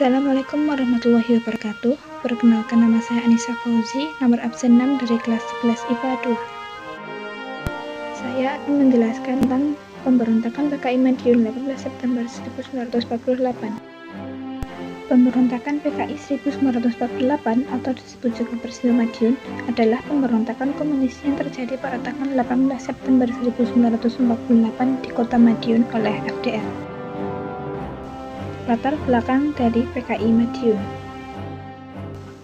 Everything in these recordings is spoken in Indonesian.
Assalamualaikum warahmatullahi wabarakatuh. Perkenalkan, nama saya Anissa Fauzi, nomor absen 6 dari kelas 11 IPA 2. Saya akan menjelaskan tentang pemberontakan PKI Madiun 18 September 1948. Pemberontakan PKI 1948 atau disebut juga peristiwa Madiun adalah pemberontakan komunis yang terjadi pada tanggal 18 September 1948 di kota Madiun oleh FDR. Latar belakang dari PKI Madiun.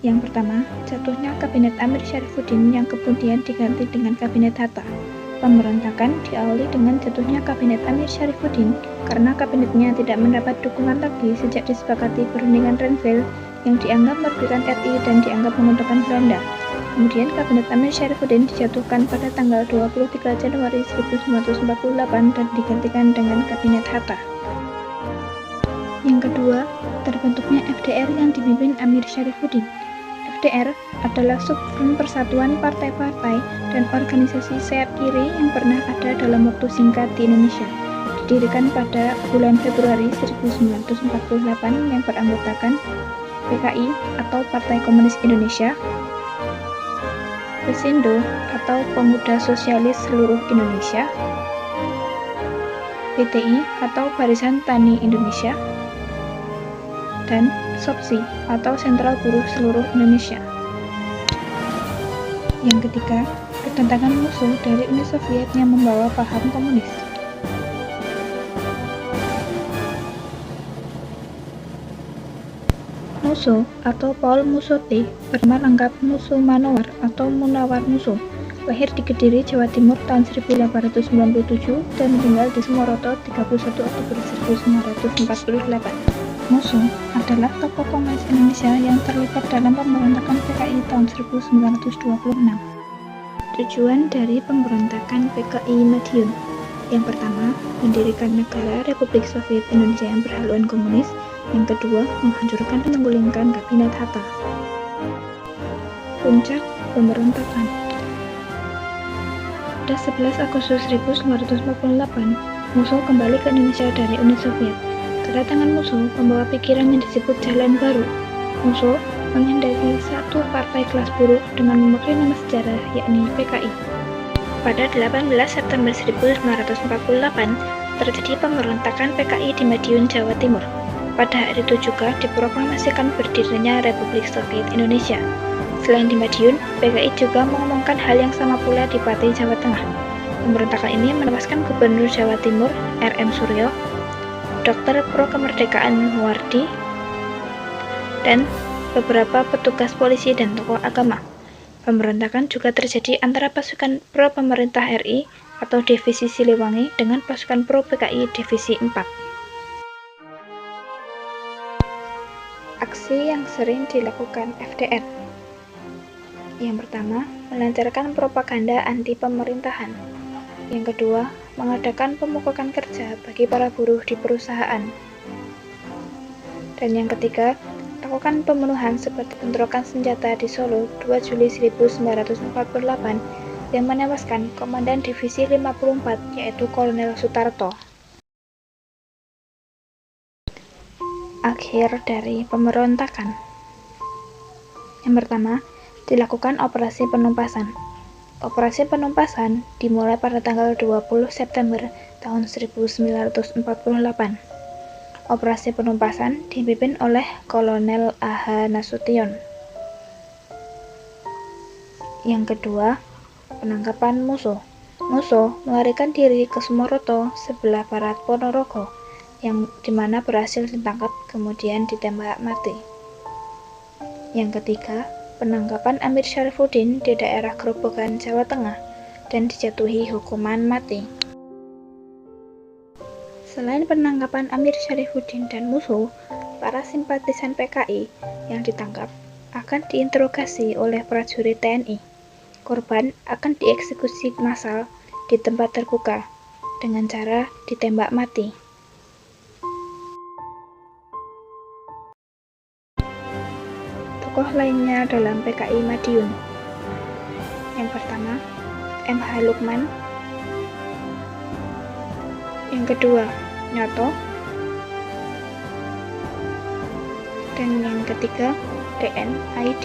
Yang pertama, jatuhnya Kabinet Amir Syarifuddin yang kemudian diganti dengan Kabinet Hatta. Pemberontakan diawali dengan jatuhnya Kabinet Amir Syarifuddin karena kabinetnya tidak mendapat dukungan lagi sejak disepakati perundingan Renville yang dianggap merugikan RI dan dianggap menguntungkan Belanda. Kemudian Kabinet Amir Syarifuddin dijatuhkan pada tanggal 23 Januari 1948 dan digantikan dengan Kabinet Hatta. Yang kedua, terbentuknya FDR yang dipimpin Amir Syarifuddin. FDR adalah subfront persatuan partai-partai dan organisasi sayap kiri yang pernah ada dalam waktu singkat di Indonesia. Didirikan pada bulan Februari 1948 yang beranggotakan PKI atau Partai Komunis Indonesia, Pesindo atau Pemuda Sosialis Seluruh Indonesia, PTI atau Barisan Tani Indonesia, dan SOPSI atau Sentral Buruh Seluruh Indonesia. Yang ketiga, kedatangan musuh dari Uni Soviet yang membawa paham komunis. Musso atau Paul Mussotti, bernama lengkap Musso Manowar atau Munawar Musso, lahir di Kediri, Jawa Timur tahun 1897 dan meninggal di Sumoroto 31 Oktober 1948. Musso adalah tokoh komunis Indonesia yang terlibat dalam pemberontakan PKI tahun 1926. Tujuan dari pemberontakan PKI Madiun. Yang pertama, mendirikan negara Republik Soviet Indonesia yang berhaluan komunis. Yang kedua, menghancurkan dan menggulingkan Kabinet Hatta. Puncak pemberontakan. Pada 11 Agustus 1948, Musso kembali ke Indonesia dari Uni Soviet. Kedatangan Musso membawa pikiran yang disebut Jalan Baru. Musso menghendaki satu partai kelas buruh dengan memakai nama sejarah yakni PKI. Pada 18 September 1948 terjadi pemberontakan PKI di Madiun, Jawa Timur. Pada hari itu juga diproklamasikan berdirinya Republik Soviet Indonesia. Selain di Madiun, PKI juga mengumumkan hal yang sama pula di Pati, Jawa Tengah. Pemberontakan ini menewaskan Gubernur Jawa Timur R.M. Suryo, Dokter Pro Kemerdekaan Muwardi, dan beberapa petugas polisi dan tokoh agama. Pemberontakan juga terjadi antara pasukan pro pemerintah RI atau Divisi Siliwangi dengan pasukan pro PKI Divisi 4. Aksi yang sering dilakukan FDR. Yang pertama, melancarkan propaganda anti pemerintahan. Yang kedua, mengadakan pemukulan kerja bagi para buruh di perusahaan. Dan yang ketiga, lakukan pembunuhan seperti bentrokan senjata di Solo 2 Juli 1948 yang menewaskan Komandan Divisi 54 yaitu Kolonel Sutarto. Akhir dari pemberontakan. Yang pertama, dilakukan operasi penumpasan. Operasi penumpasan dimulai pada tanggal 20 September tahun 1948. Operasi penumpasan dipimpin oleh Kolonel A.H. Nasution. Yang kedua, penangkapan Musso. Musso melarikan diri ke Sumoroto sebelah barat Ponorogo, yang dimana berhasil ditangkap kemudian ditembak mati. Yang ketiga, penangkapan Amir Syarifuddin di daerah Grobogan, Jawa Tengah, dan dijatuhi hukuman mati. Selain penangkapan Amir Syarifuddin dan Musso, para simpatisan PKI yang ditangkap akan diinterogasi oleh prajurit TNI. Korban akan dieksekusi massal di tempat terbuka dengan cara ditembak mati. Tokoh lainnya dalam PKI Madiun. Yang pertama, M.H. Lukman. Yang kedua, Nyoto. Dan yang ketiga, DNID.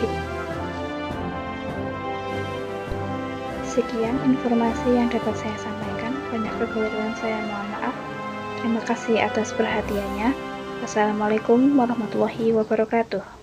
Sekian informasi yang dapat saya sampaikan. Banyak kekeliruan saya mohon maaf. Terima kasih atas perhatiannya. Wassalamualaikum warahmatullahi wabarakatuh.